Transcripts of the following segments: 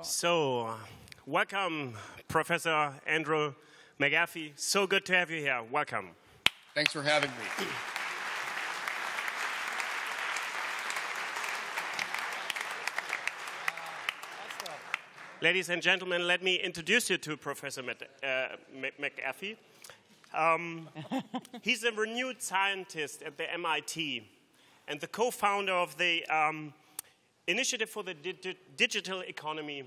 So, welcome, Professor Andrew McAfee. So good to have you here. Welcome. Thanks for having me. Ladies and gentlemen, let me introduce you to Professor McAfee. He's a renewed scientist at the MIT and the co-founder of the Initiative for the Digital Economy,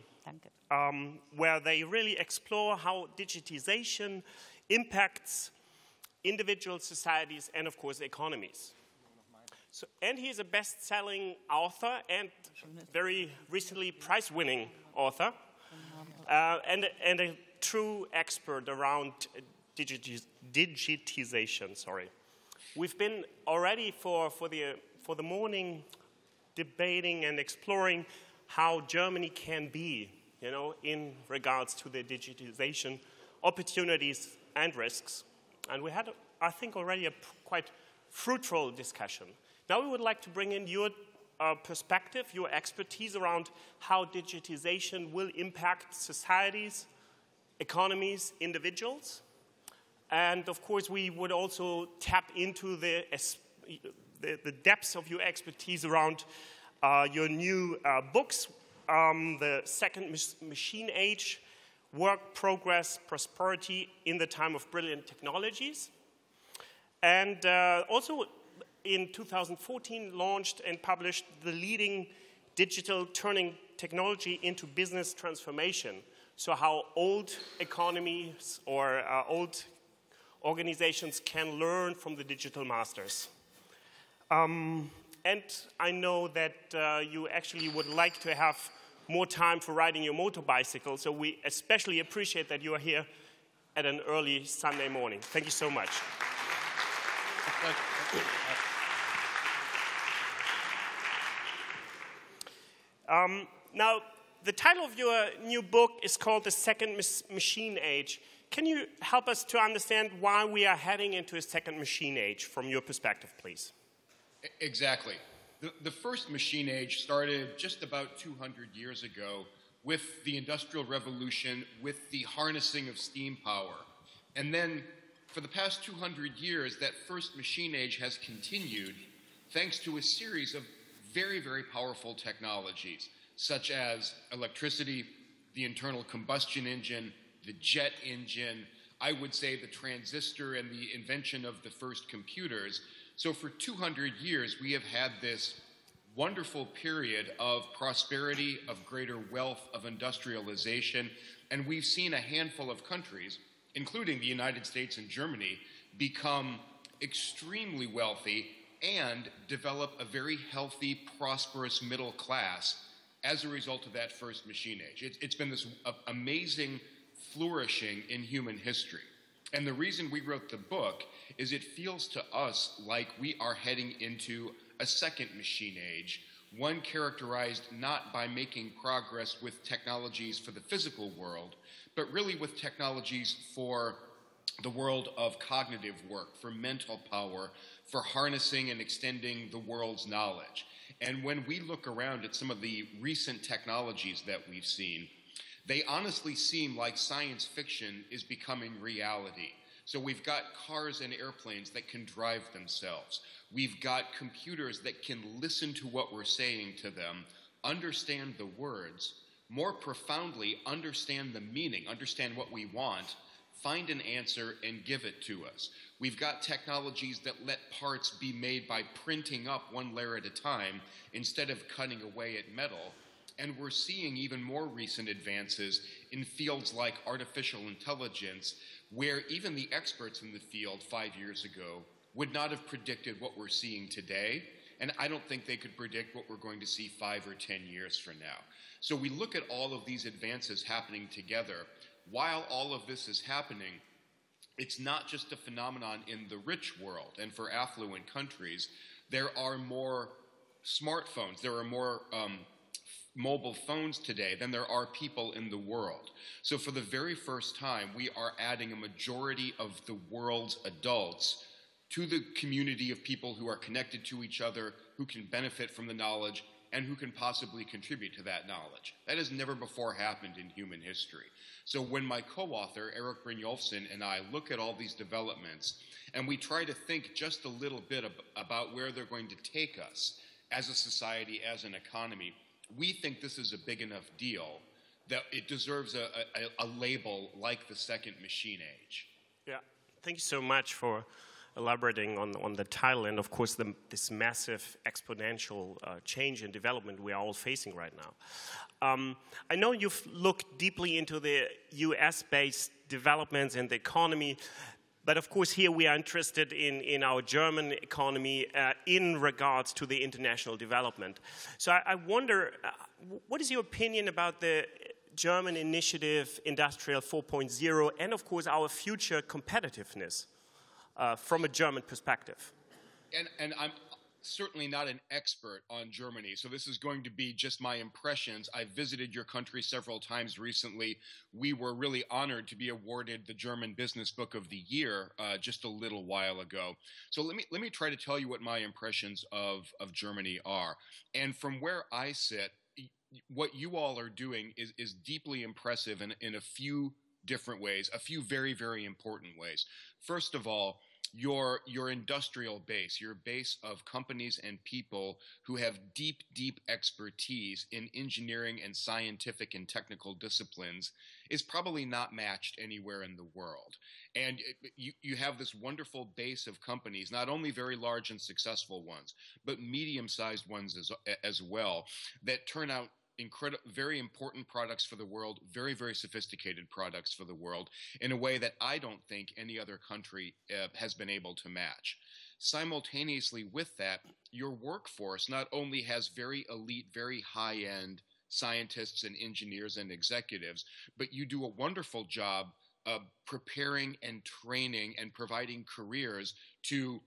where they really explore how digitization impacts individual societies and, of course, economies. So, and he's a best-selling author and very recently prize-winning author and a true expert around digitization. Sorry, we've been already for the morning debating and exploring how Germany can be, in regards to the digitization opportunities and risks. And we had, I think, already a quite fruitful discussion. Now we would like to bring in your perspective, your expertise around how digitization will impact societies, economies, individuals. And of course, we would also tap into the depths of your expertise around your new books, The Second Machine Age, Work, Progress, Prosperity in the Time of Brilliant Technologies. And also in 2014 launched and published The Leading Digital Turning Technology into Business Transformation. So how old economies or old organizations can learn from the digital masters. And I know that you actually would like to have more time for riding your motorbicycle, so we especially appreciate that you are here at an early Sunday morning. Thank you so much. Now, the title of your new book is called The Second Machine Age. Can you help us to understand why we are heading into a second machine age from your perspective, please? Exactly. The first machine age started just about 200 years ago with the Industrial Revolution, with the harnessing of steam power. And then for the past 200 years, that first machine age has continued thanks to a series of very, very powerful technologies, such as electricity, the internal combustion engine, the jet engine, I would say the transistor and the invention of the first computers. So for 200 years, we have had this wonderful period of prosperity, of greater wealth, of industrialization, and we've seen a handful of countries, including the United States and Germany, become extremely wealthy and develop a very healthy, prosperous middle class as a result of that first machine age. It's been this amazing flourishing in human history. And the reason we wrote the book is it feels to us like we are heading into a second machine age, one characterized not by making progress with technologies for the physical world, but really with technologies for the world of cognitive work, for mental power, for harnessing and extending the world's knowledge. And when we look around at some of the recent technologies that we've seen, they honestly seem like science fiction is becoming reality. So we've got cars and airplanes that can drive themselves. We've got computers that can listen to what we're saying to them, understand the words, more profoundly understand the meaning, understand what we want, find an answer and give it to us. We've got technologies that let parts be made by printing up one layer at a time instead of cutting away at metal. And we're seeing even more recent advances in fields like artificial intelligence, where even the experts in the field 5 years ago would not have predicted what we're seeing today. And I don't think they could predict what we're going to see 5 or 10 years from now. So we look at all of these advances happening together. While all of this is happening, it's not just a phenomenon in the rich world and for affluent countries. There are more smartphones, there are more mobile phones today than there are people in the world. So for the very first time, we are adding a majority of the world's adults to the community of people who are connected to each other, who can benefit from the knowledge, and who can possibly contribute to that knowledge. That has never before happened in human history. So when my co-author, Eric Brynjolfsson, and I look at all these developments, and we try to think just a little bit about where they're going to take us as a society, as an economy, we think this is a big enough deal that it deserves a label like the second machine age. Yeah, thank you so much for elaborating on the title and, of course, this massive exponential change and development we are all facing right now. I know you've looked deeply into the US-based developments and the economy, but of course here we are interested in our German economy in regards to the international development. So I wonder, what is your opinion about the German initiative Industrial 4.0 and of course our future competitiveness from a German perspective? And I'm certainly not an expert on Germany, so this is going to be just my impressions. I visited your country several times recently. We were really honored to be awarded the German Business Book of the Year just a little while ago. So let me try to tell you what my impressions of Germany are. And from where I sit, what you all are doing is deeply impressive in a few different ways, a few very, very important ways. First of all, your industrial base, your base of companies and people who have deep, deep expertise in engineering and scientific and technical disciplines is probably not matched anywhere in the world. And you have this wonderful base of companies, not only very large and successful ones, but medium-sized ones as well, that turn out very important products for the world, very, very sophisticated products for the world, in a way that I don't think any other country has been able to match. Simultaneously with that, your workforce not only has very elite, very high-end scientists and engineers and executives, but you do a wonderful job of preparing and training and providing careers to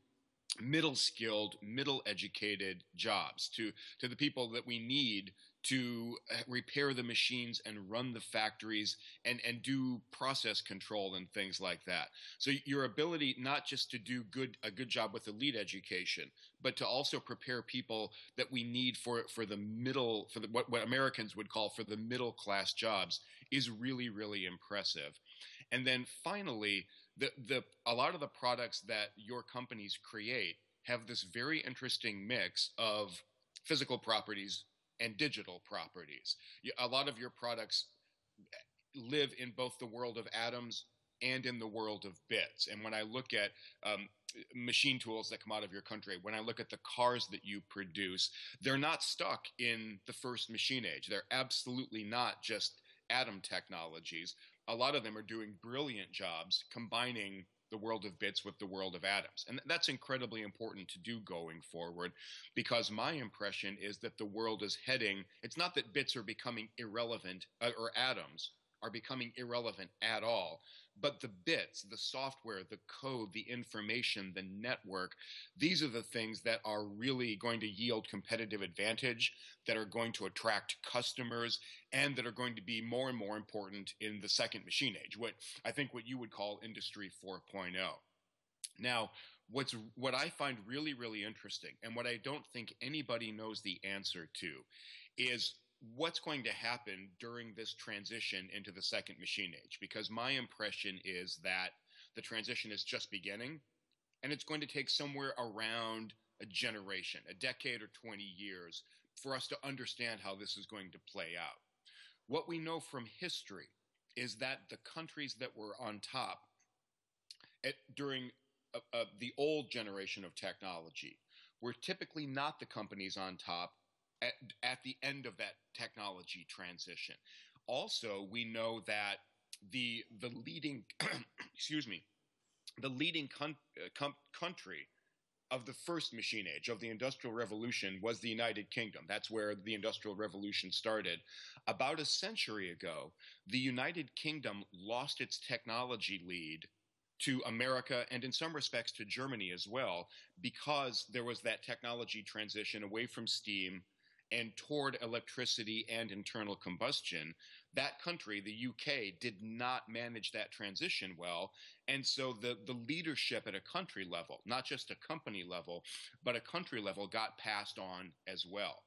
middle-skilled, middle-educated jobs, to the people that we need to repair the machines and run the factories and do process control and things like that. So your ability not just to do a good job with elite education, but to also prepare people that we need for what Americans would call for the middle class jobs is really, really impressive. And then finally, a lot of the products that your companies create have this very interesting mix of physical properties and digital properties. A lot of your products live in both the world of atoms and in the world of bits. And when I look at machine tools that come out of your country, when I look at the cars that you produce, they're not stuck in the first machine age. They're absolutely not just atom technologies. A lot of them are doing brilliant jobs combining the world of bits with the world of atoms. And that's incredibly important to do going forward, because my impression is that the world is heading, it's not that bits are becoming irrelevant, or atoms are becoming irrelevant at all, but the bits, the software, the code, the information, the network, these are the things that are really going to yield competitive advantage, that are going to attract customers, and that are going to be more and more important in the second machine age, what you would call Industry 4.0. Now, what I find really, really interesting, and what I don't think anybody knows the answer to, is what's going to happen during this transition into the second machine age, because my impression is that the transition is just beginning, and it's going to take somewhere around a generation, a decade or 20 years, for us to understand how this is going to play out. What we know from history is that the countries that were on top during the old generation of technology were typically not the companies on top at the end of that technology transition. Also, we know that the leading the leading country of the first machine age, of the Industrial Revolution, was the United Kingdom. That's where the Industrial Revolution started. About a century ago, the United Kingdom lost its technology lead to America, and in some respects to Germany as well, because there was that technology transition away from steam and toward electricity and internal combustion. That country, the UK, did not manage that transition well, and so the leadership at a country level, not just a company level, but a country level, got passed on as well.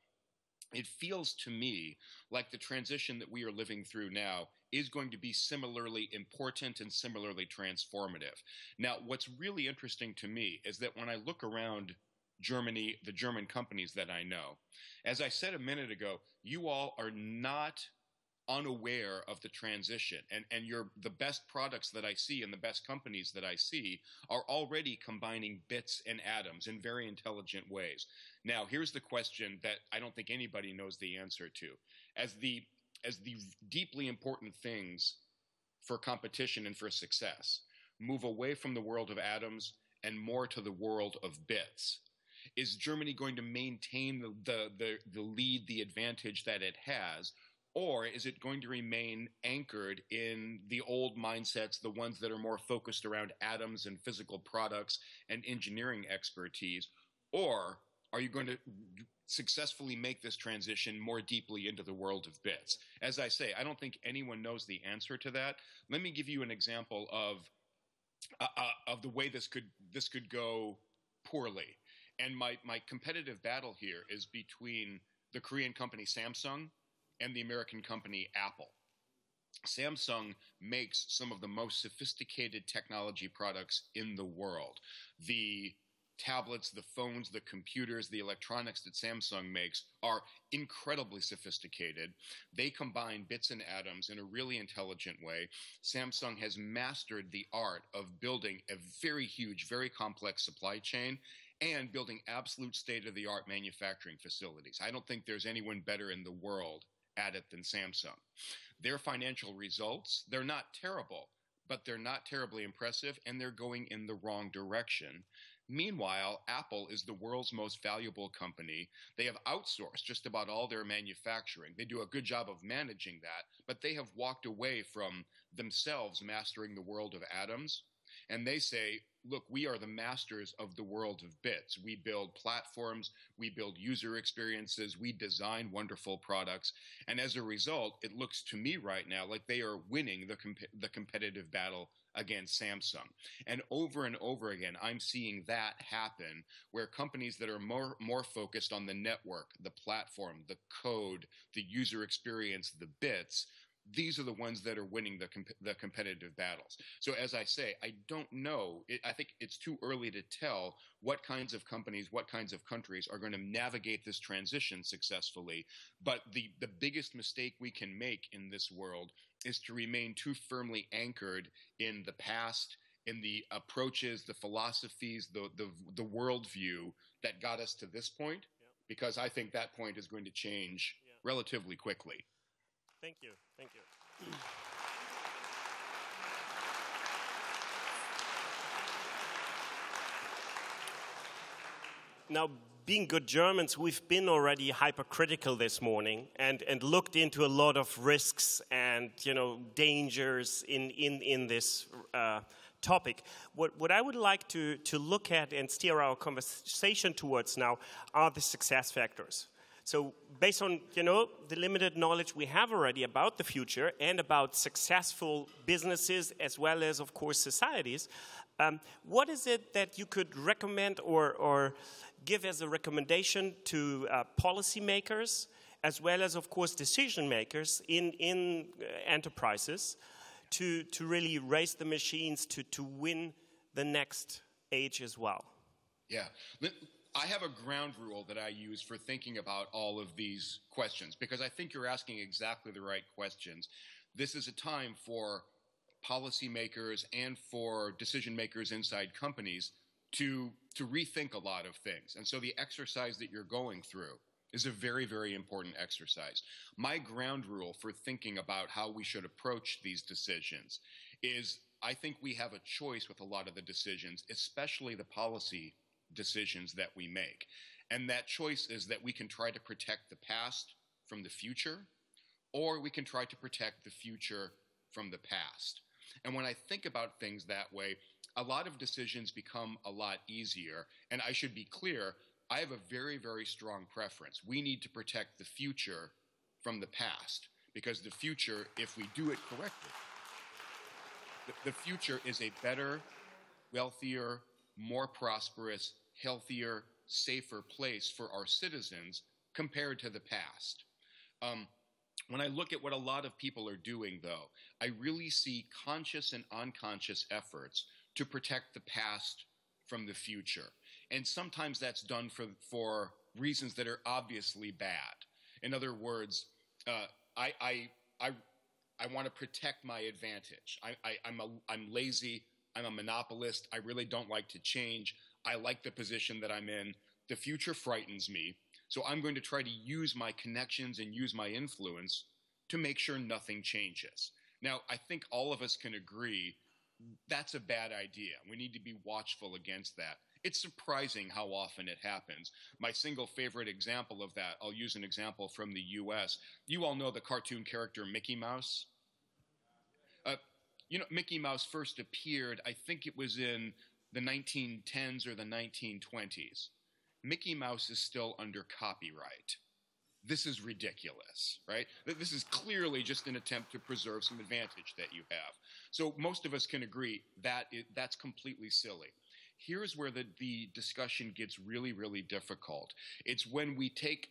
it feels to me like the transition that we are living through now is going to be similarly important and similarly transformative. Now, what's really interesting to me is that when I look around Germany, the German companies that I know, as I said a minute ago, you all are not unaware of the transition, and the best products that I see and the best companies that I see are already combining bits and atoms in very intelligent ways. Now, here's the question that I don't think anybody knows the answer to. As the deeply important things for competition and for success move away from the world of atoms and more to the world of bits, is Germany going to maintain the lead, the advantage that it has, or is it going to remain anchored in the old mindsets, the ones that are more focused around atoms and physical products and engineering expertise? Or are you going to successfully make this transition more deeply into the world of bits? As I say, I don't think anyone knows the answer to that. Let me give you an example of the way this could go poorly. And my competitive battle here is between the Korean company Samsung and the American company Apple. Samsung makes some of the most sophisticated technology products in the world. The tablets, the phones, the computers, the electronics that Samsung makes are incredibly sophisticated. They combine bits and atoms in a really intelligent way. Samsung has mastered the art of building a very huge, very complex supply chain and building absolute state-of-the-art manufacturing facilities. I don't think there's anyone better in the world at it than Samsung. Their financial results, they're not terrible, but they're not terribly impressive, and they're going in the wrong direction. Meanwhile, Apple is the world's most valuable company. They have outsourced just about all their manufacturing. They do a good job of managing that, but they have walked away from themselves mastering the world of atoms. And they say, look, we are the masters of the world of bits. We build platforms, we build user experiences, we design wonderful products. And as a result, it looks to me right now like they are winning the competitive battle against Samsung. And over again, I'm seeing that happen where companies that are more focused on the network, the platform, the code, the user experience, the bits, these are the ones that are winning the competitive battles. So as I say, I don't know. I think it's too early to tell what kinds of companies, what kinds of countries are going to navigate this transition successfully. But the biggest mistake we can make in this world is to remain too firmly anchored in the past, in the approaches, the philosophies, the worldview that got us to this point, because I think that point is going to change relatively quickly. Thank you. Thank you. Now, being good Germans, we've been already hypercritical this morning and looked into a lot of risks and dangers in this topic. What I would like to look at and steer our conversation towards now are the success factors. So based on, the limited knowledge we have already about the future and about successful businesses as well as, of course, societies, what is it that you could recommend or give as a recommendation to policymakers as well as, of course, decision makers in enterprises to really raise the machines to win the next age as well? Yeah. I have a ground rule that I use for thinking about all of these questions, because I think you're asking exactly the right questions. This is a time for policymakers and for decision makers inside companies to rethink a lot of things. And so the exercise that you're going through is a very, very important exercise. My ground rule for thinking about how we should approach these decisions is I think we have a choice with a lot of the decisions, especially the policy decisions that we make. And that choice is that we can try to protect the past from the future, or we can try to protect the future from the past. And when I think about things that way, a lot of decisions become a lot easier. And I should be clear, I have a very, very strong preference. We need to protect the future from the past, because the future, if we do it correctly, the future is a better, wealthier, more prosperous, healthier, safer place for our citizens compared to the past. When I look at what a lot of people are doing, though, I really see conscious and unconscious efforts to protect the past from the future. And sometimes that's done for reasons that are obviously bad. In other words, I want to protect my advantage. I'm lazy. I'm a monopolist. I really don't like to change. I like the position that I'm in. The future frightens me. So I'm going to try to use my connections and use my influence to make sure nothing changes. Now, I think all of us can agree that's a bad idea. We need to be watchful against that. It's surprising how often it happens. My single favorite example of that, I'll use an example from the US. You all know the cartoon character Mickey Mouse? Mickey Mouse first appeared, I think it was in the 1910s or the 1920s. Mickey Mouse is still under copyright. This is ridiculous, right? This is clearly just an attempt to preserve some advantage that you have. So most of us can agree that that's completely silly. Here's where the discussion gets really, really difficult. It's when we take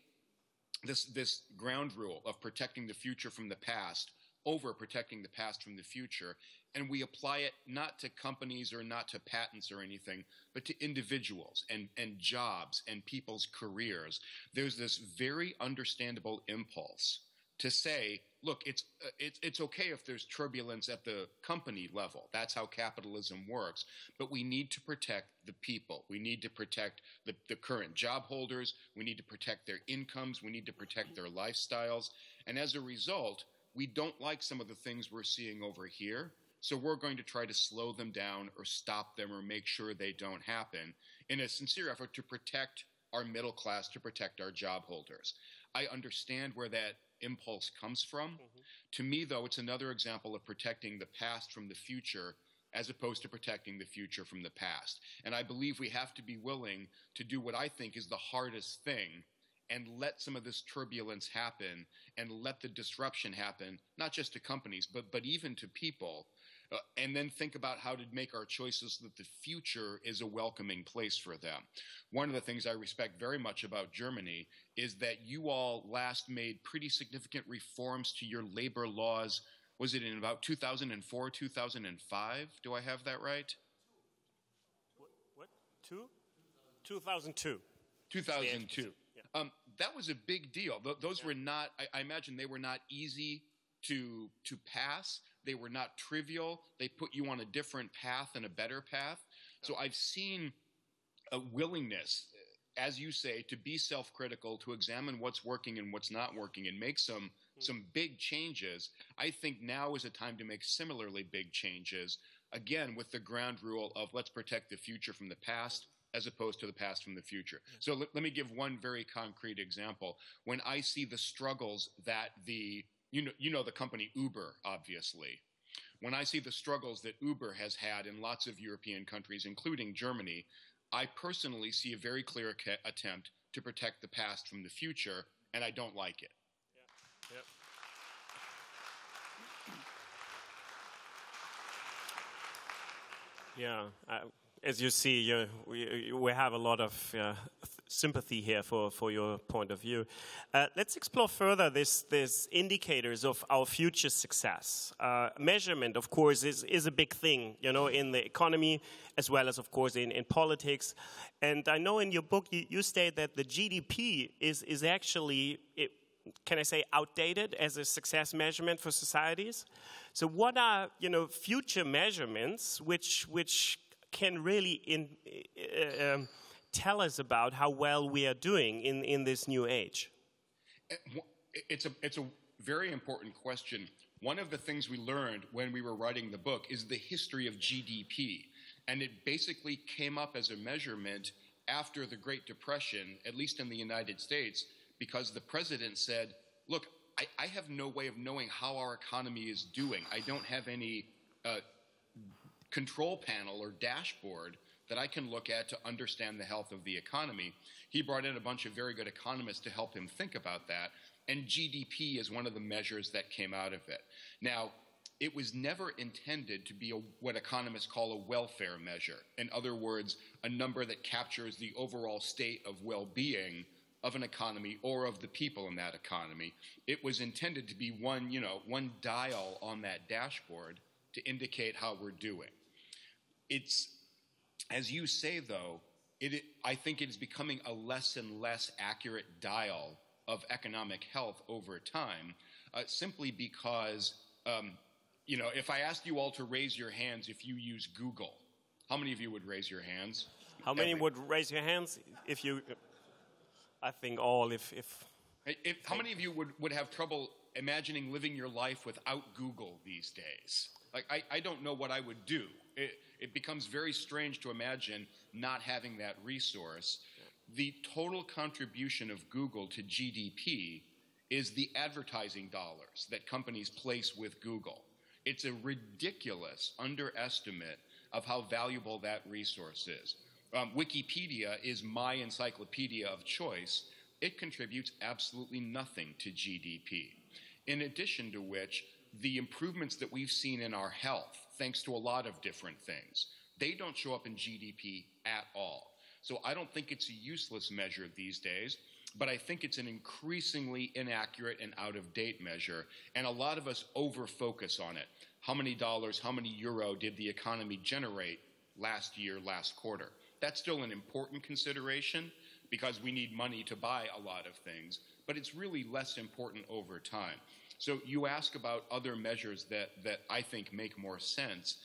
this ground rule of protecting the future from the past over protecting the past from the future, and we apply it not to companies or not to patents or anything, but to individuals and jobs and people's careers. There's this very understandable impulse to say, look, it's okay if there's turbulence at the company level. That's how capitalism works. But we need to protect the people. We need to protect the current job holders. We need to protect their incomes. We need to protect their lifestyles. And as a result, we don't like some of the things we're seeing over here. So we're going to try to slow them down or stop them or make sure they don't happen in a sincere effort to protect our middle class, to protect our job holders. I understand where that impulse comes from. Mm-hmm. To me, though, it's another example of protecting the past from the future as opposed to protecting the future from the past. And I believe we have to be willing to do what I think is the hardest thing and let some of this turbulence happen and let the disruption happen, not just to companies, but even to people, and then think about how to make our choices so that the future is a welcoming place for them. One of the things I respect very much about Germany is that you all last made pretty significant reforms to your labor laws. Was it in about 2004, 2005? Do I have that right? What? 2002. 2002. That was a big deal. Those were not, I imagine they were not easy to pass. They were not trivial. They put you on a different path and a better path. So I've seen a willingness, as you say, to be self-critical, to examine what's working and what's not working and make some big changes. I think now is a time to make similarly big changes, again, with the ground rule of let's protect the future from the past as opposed to the past from the future. So let me give one very concrete example. When I see the struggles that you know the company Uber, obviously. When I see the struggles that Uber has had in lots of European countries, including Germany, I personally see a very clear attempt to protect the past from the future, and I don't like it. Yeah. As you see, we have a lot of sympathy here for your point of view. Let's explore further this indicators of our future success. Measurement, of course, is a big thing, in the economy as well as, of course, in politics. And I know in your book you state that the GDP is actually, can I say, outdated as a success measurement for societies. So what are future measurements which can really tell us about how well we are doing in this new age? It's a very important question. One of the things we learned when we were writing the book is the history of GDP. And it basically came up as a measurement after the Great Depression, at least in the United States, because the president said, look, I have no way of knowing how our economy is doing. I don't have any control panel or dashboard that I can look at to understand the health of the economy. He brought in a bunch of very good economists to help him think about that, and GDP is one of the measures that came out of it. Now, it was never intended to be what economists call a welfare measure. In other words, a number that captures the overall state of well-being of an economy or of the people in that economy. It was intended to be one dial on that dashboard to indicate how we're doing. It's, as you say, though, I think it is becoming a less and less accurate dial of economic health over time, simply because, if I asked you all to raise your hands if you use Google, how many of you would raise your hands? How many would raise your hands if you, I think all, how many of you would have trouble imagining living your life without Google these days? Like, I don't know what I would do. It becomes very strange to imagine not having that resource. The total contribution of Google to GDP is the advertising dollars that companies place with Google. It's a ridiculous underestimate of how valuable that resource is. Wikipedia is my encyclopedia of choice. It contributes absolutely nothing to GDP. In addition to which, the improvements that we've seen in our health, thanks to a lot of different things, they don't show up in GDP at all. So I don't think it's a useless measure these days, but I think it's an increasingly inaccurate and out-of-date measure, and a lot of us over-focus on it. How many dollars, how many euro did the economy generate last year, last quarter? That's still an important consideration because we need money to buy a lot of things, but it's really less important over time. So you ask about other measures that I think make more sense.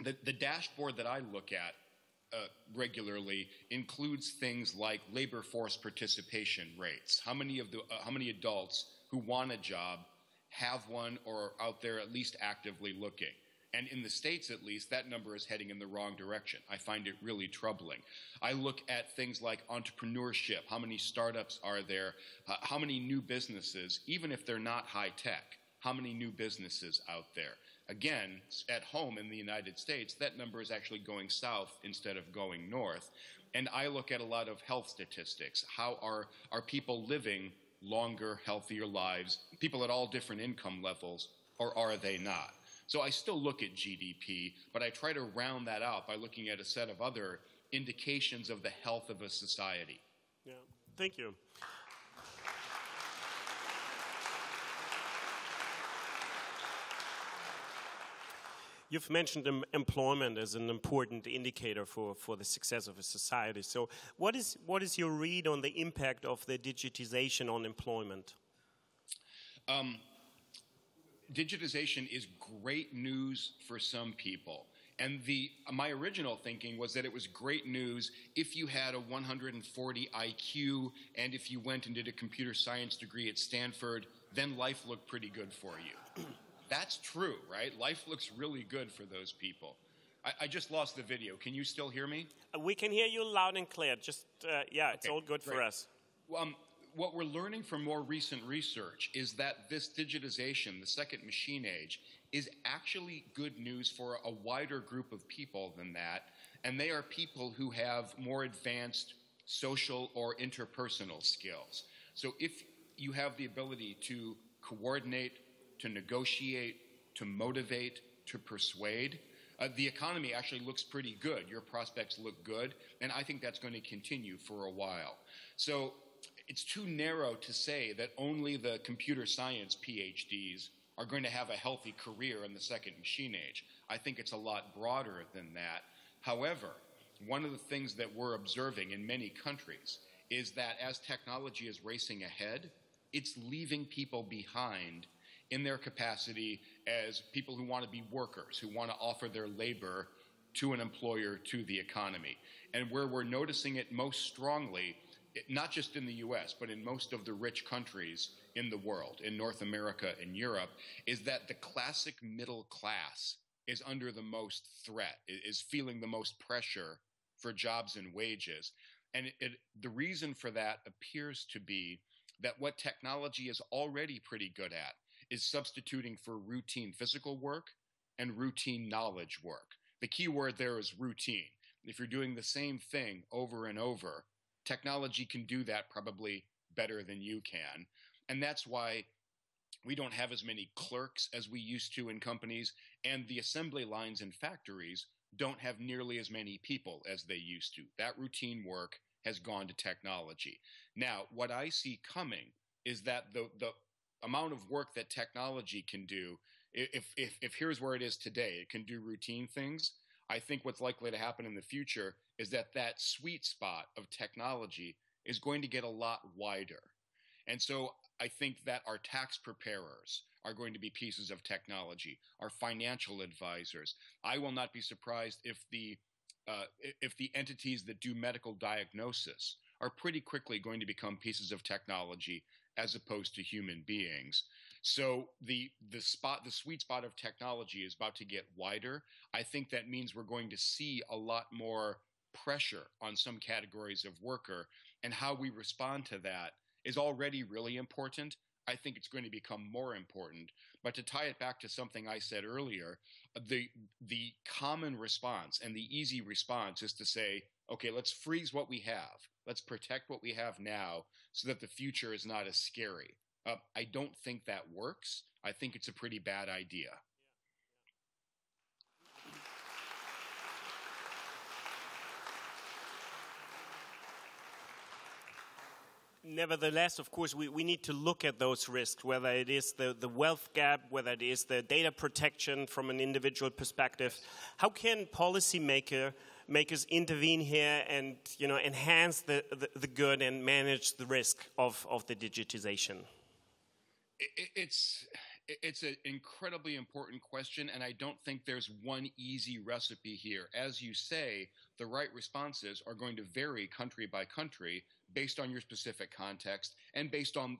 The dashboard that I look at regularly includes things like labor force participation rates. How many adults who want a job have one or are out there at least actively looking? And in the States, at least, that number is heading in the wrong direction. I find it really troubling. I look at things like entrepreneurship. How many startups are there? How many new businesses, even if they're not high tech, how many new businesses out there? Again, at home in the United States, that number is actually going south instead of going north. And I look at a lot of health statistics. How are people living longer, healthier lives, people at all different income levels, or are they not? So I still look at GDP, but I try to round that out by looking at a set of other indications of the health of a society. Yeah, thank you. You've mentioned employment as an important indicator for the success of a society. So what is your read on the impact of the digitization on employment? Digitization is great news for some people. And my original thinking was that it was great news if you had a 140 IQ and if you went and did a computer science degree at Stanford, then life looked pretty good for you. That's true, right? Life looks really good for those people. I just lost the video. Can you still hear me? We can hear you loud and clear. Just, it's all good for us. What we're learning from more recent research is that this digitization, the second machine age, is actually good news for a wider group of people than that, and they are people who have more advanced social or interpersonal skills. So if you have the ability to coordinate, to negotiate, to motivate, to persuade, the economy actually looks pretty good. Your prospects look good, and I think that's going to continue for a while. So it's too narrow to say that only the computer science PhDs are going to have a healthy career in the second machine age. I think it's a lot broader than that. However, one of the things that we're observing in many countries is that as technology is racing ahead, it's leaving people behind in their capacity as people who want to be workers, who want to offer their labor to an employer, to the economy. And where we're noticing it most strongly, not just in the US, but in most of the rich countries in the world, in North America and Europe, is that the classic middle class is under the most threat, is feeling the most pressure for jobs and wages. And the reason for that appears to be that what technology is already pretty good at is substituting for routine physical work and routine knowledge work. The key word there is routine. If you're doing the same thing over and over, technology can do that probably better than you can. And that's why we don't have as many clerks as we used to in companies, and the assembly lines in factories don't have nearly as many people as they used to. That routine work has gone to technology. Now, what I see coming is that the amount of work that technology can do, if here's where it is today, it can do routine things. I think what's likely to happen in the future is that that sweet spot of technology is going to get a lot wider. And so I think that our tax preparers are going to be pieces of technology, our financial advisors. I will not be surprised if the entities that do medical diagnosis are pretty quickly going to become pieces of technology as opposed to human beings. So the sweet spot of technology is about to get wider. I think that means we're going to see a lot more pressure on some categories of worker, and how we respond to that is already really important. I think it's going to become more important. But to tie it back to something I said earlier, the common response and the easy response is to say, okay, let's freeze what we have. Let's protect what we have now so that the future is not as scary. I don't think that works. I think it's a pretty bad idea. Nevertheless, of course, we need to look at those risks, whether it is the wealth gap, whether it is the data protection from an individual perspective. How can policymakers intervene here and enhance the good and manage the risk of the digitization? It's an incredibly important question, and I don't think there's one easy recipe here. As you say, the right responses are going to vary country by country based on your specific context and based on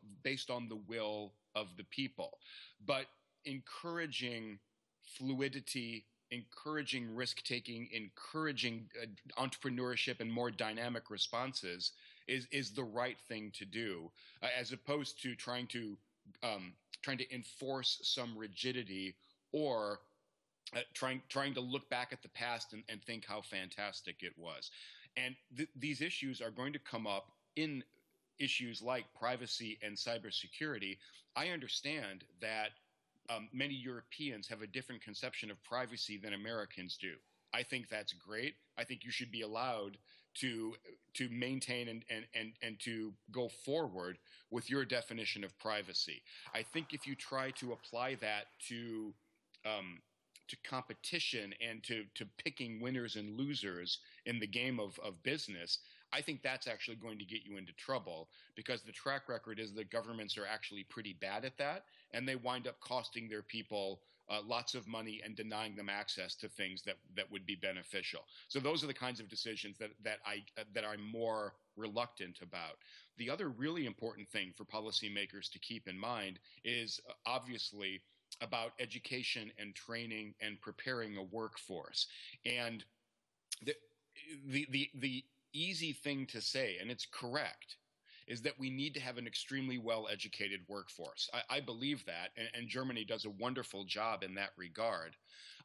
the will of the people. But encouraging fluidity, encouraging risk-taking, encouraging entrepreneurship and more dynamic responses is the right thing to do, as opposed to trying to enforce some rigidity or trying to look back at the past and think how fantastic it was. And these issues are going to come up in issues like privacy and cybersecurity. I understand that many Europeans have a different conception of privacy than Americans do. I think that's great. I think you should be allowed to maintain and to go forward with your definition of privacy. I think if you try to apply that to competition and to picking winners and losers in the game of business, I think that's actually going to get you into trouble, because the track record is that governments are actually pretty bad at that, and they wind up costing their people lots of money and denying them access to things that would be beneficial. So those are the kinds of decisions that I'm more reluctant about. The other really important thing for policymakers to keep in mind is obviously about education and training and preparing a workforce. And the easy thing to say, and it's correct, is that we need to have an extremely well-educated workforce. I believe that, and Germany does a wonderful job in that regard.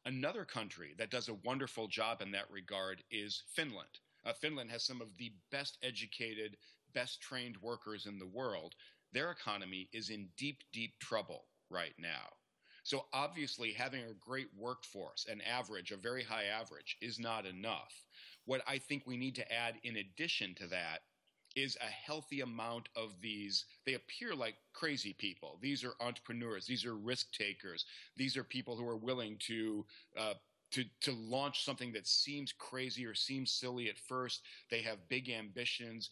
Another country that does a wonderful job in that regard is Finland. Finland has some of the best educated, best trained workers in the world. Their economy is in deep, deep trouble right now. So obviously having a great workforce, a very high average, is not enough. What I think we need to add in addition to that is a healthy amount of these. They appear like crazy people. These are entrepreneurs. These are risk takers. These are people who are willing to launch something that seems crazy or seems silly at first. They have big ambitions,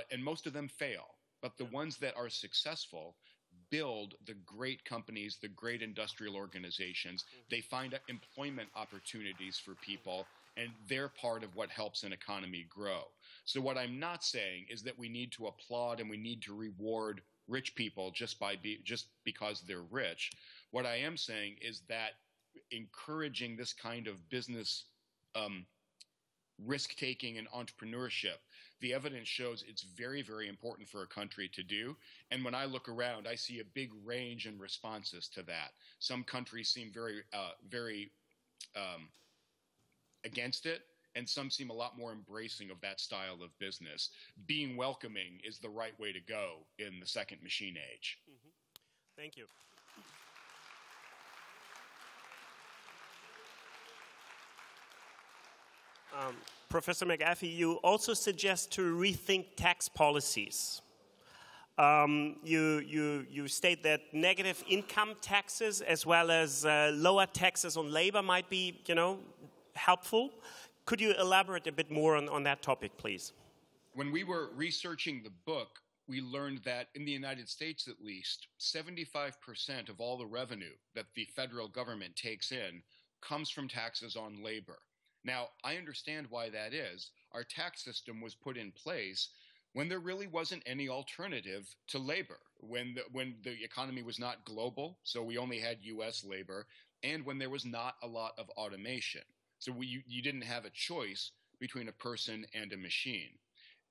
and most of them fail. But the ones that are successful build the great companies, the great industrial organizations. They find employment opportunities for people, and they're part of what helps an economy grow. So what I'm not saying is that we need to applaud and we need to reward rich people just because they're rich. What I am saying is that encouraging this kind of business risk-taking and entrepreneurship, the evidence shows it's very, very important for a country to do. And when I look around, I see a big range in responses to that. Some countries seem very against it, and some seem a lot more embracing of that style of business. Being welcoming is the right way to go in the second machine age. Mm-hmm. Thank you. Professor McAfee, you also suggest to rethink tax policies. You state that negative income taxes as well as lower taxes on labor might be, helpful. Could you elaborate a bit more on that topic, please? When we were researching the book, we learned that in the United States, at least, 75% of all the revenue that the federal government takes in comes from taxes on labor. Now, I understand why that is. Our tax system was put in place when there really wasn't any alternative to labor, when the economy was not global, so we only had U.S. labor, and when there was not a lot of automation. So you didn't have a choice between a person and a machine.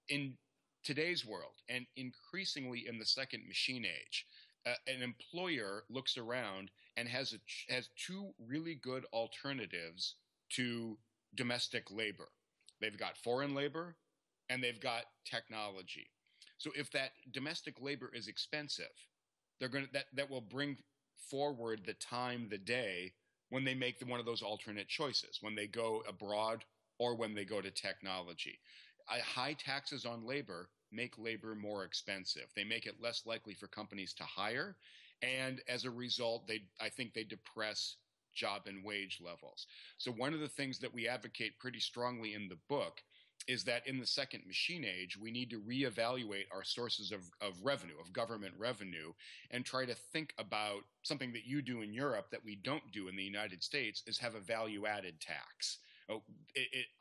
In today's world, and increasingly in the second machine age, an employer looks around and has two really good alternatives to domestic labor. They've got foreign labor and they've got technology. So if that domestic labor is expensive, that will bring forward the time, the day when they make one of those alternate choices, when they go abroad or when they go to technology. High taxes on labor make labor more expensive. They make it less likely for companies to hire, and as a result, I think they depress job and wage levels. So one of the things that we advocate pretty strongly in the book is that in the second machine age, we need to reevaluate our sources of revenue, of government revenue, and try to think about something that you do in Europe that we don't do in the United States, is have a value-added tax.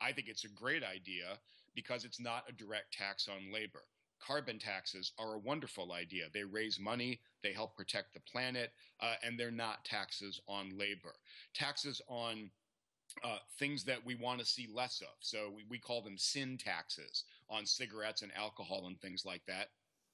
I think it's a great idea because it's not a direct tax on labor. Carbon taxes are a wonderful idea. They raise money, they help protect the planet, and they're not taxes on labor. Taxes on things that we want to see less of. So we call them sin taxes on cigarettes and alcohol and things like that.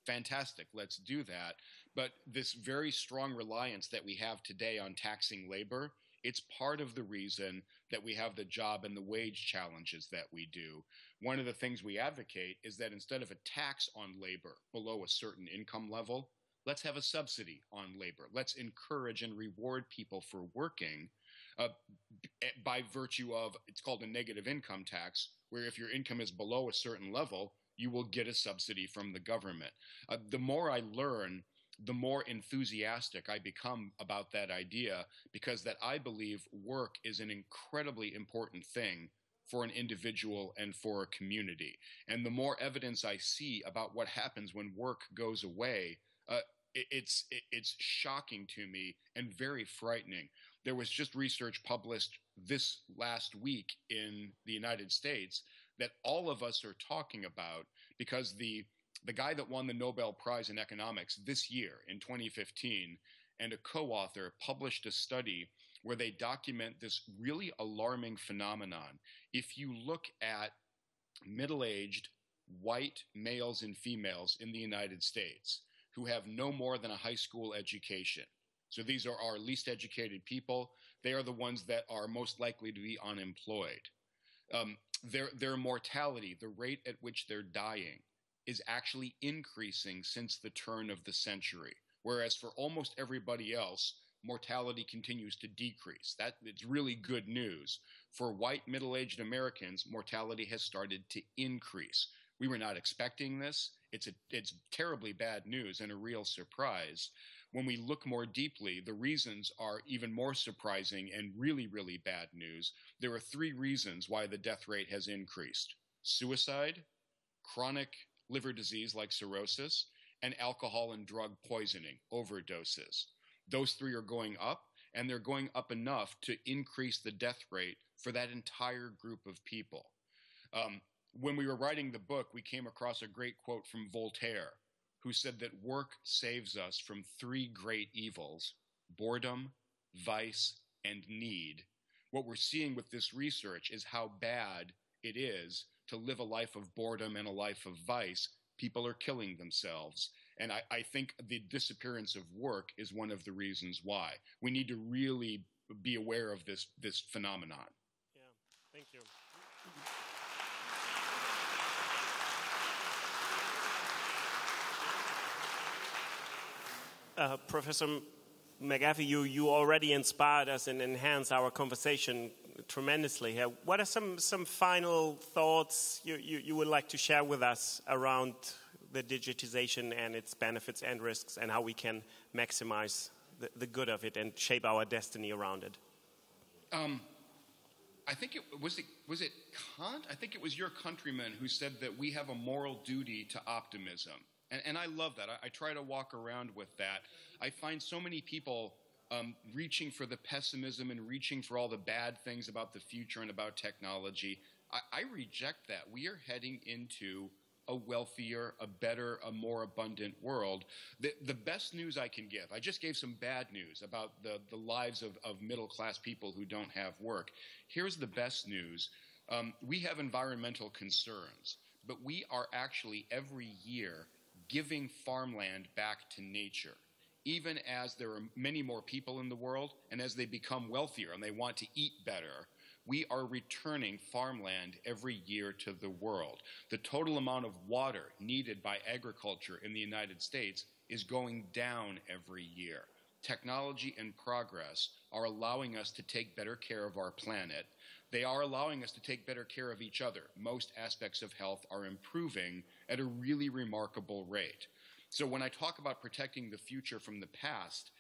Fantastic, let's do that. But this very strong reliance that we have today on taxing labor, it's part of the reason that we have the job and the wage challenges that we do. One of the things we advocate is that instead of a tax on labor below a certain income level, let's have a subsidy on labor. Let's encourage and reward people for working by virtue of, it's called a negative income tax, where if your income is below a certain level, you will get a subsidy from the government. The more I learn, the more enthusiastic I become about that idea, because that I believe work is an incredibly important thing for an individual and for a community. And the more evidence I see about what happens when work goes away, it's shocking to me and very frightening. There was just research published this last week in the United States that all of us are talking about, because the guy that won the Nobel Prize in Economics this year in 2015 and a co-author published a study where they document this really alarming phenomenon. If you look at middle-aged white males and females in the United States who have no more than a high school education, so these are our least educated people, they are the ones that are most likely to be unemployed. Their mortality, the rate at which they're dying, is actually increasing since the turn of the century, whereas for almost everybody else, mortality continues to decrease. It's really good news. For white middle-aged Americans, mortality has started to increase. We were not expecting this. It's terribly bad news and a real surprise. When we look more deeply, the reasons are even more surprising and really, really bad news. There are 3 reasons why the death rate has increased: suicide, chronic liver disease like cirrhosis, and alcohol and drug poisoning, overdoses. Those 3 are going up, and they're going up enough to increase the death rate for that entire group of people. When we were writing the book, we came across a great quote from Voltaire, who said that work saves us from 3 great evils: boredom, vice, and need. What we're seeing with this research is how bad it is to live a life of boredom and a life of vice. People are killing themselves. And I think the disappearance of work is one of the reasons why. We need to really be aware of this phenomenon. Yeah, thank you. Professor McAfee, you already inspired us and enhanced our conversation tremendously here. What are some final thoughts you would like to share with us around the digitization and its benefits and risks, and how we can maximize the good of it and shape our destiny around it? I think was it Kant? I think it was your countryman who said that we have a moral duty to optimism. And I love that. I try to walk around with that. I find so many people reaching for the pessimism and reaching for all the bad things about the future and about technology. I reject that. We are heading into a wealthier, a better, a more abundant world. The best news I can give, I just gave some bad news about the lives of middle-class people who don't have work. Here's the best news. We have environmental concerns, but we are actually every year giving farmland back to nature. Even as there are many more people in the world, and as they become wealthier and they want to eat better, we are returning farmland every year to the world. The total amount of water needed by agriculture in the United States is going down every year. Technology and progress are allowing us to take better care of our planet. They are allowing us to take better care of each other. Most aspects of health are improving at a really remarkable rate. So when I talk about protecting the future from the past,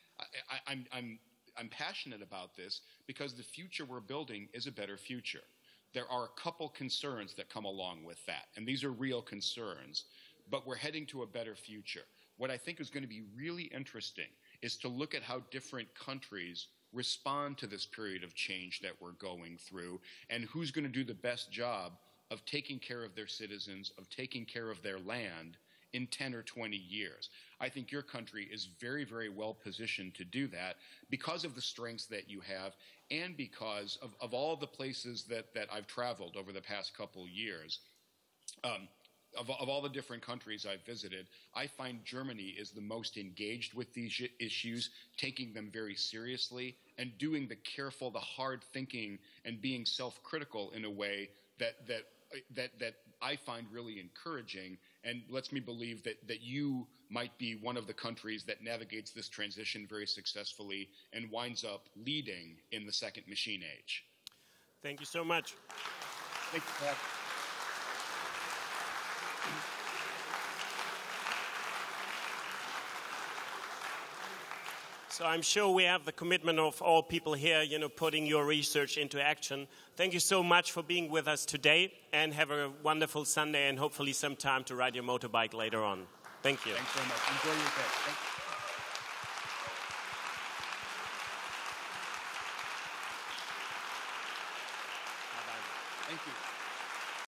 I'm passionate about this because the future we're building is a better future. There are a couple concerns that come along with that, and these are real concerns, but we're heading to a better future. What I think is going to be really interesting is to look at how different countries respond to this period of change that we're going through, and who's going to do the best job of taking care of their citizens, of taking care of their land in 10 or 20 years. I think your country is very, very well positioned to do that because of the strengths that you have and because of all the places that I've traveled over the past couple years. Of all the different countries I've visited, I find Germany is the most engaged with these issues, taking them very seriously and doing the careful, the hard thinking and being self-critical in a way that I find really encouraging and lets me believe that you might be one of the countries that navigates this transition very successfully and winds up leading in the second machine age. Thank you so much. Thank you, Pat. So I'm sure we have the commitment of all people here, putting your research into action. Thank you so much for being with us today, and have a wonderful Sunday and hopefully some time to ride your motorbike later on. Thank you. Thanks so much. Enjoy your day. Thank you.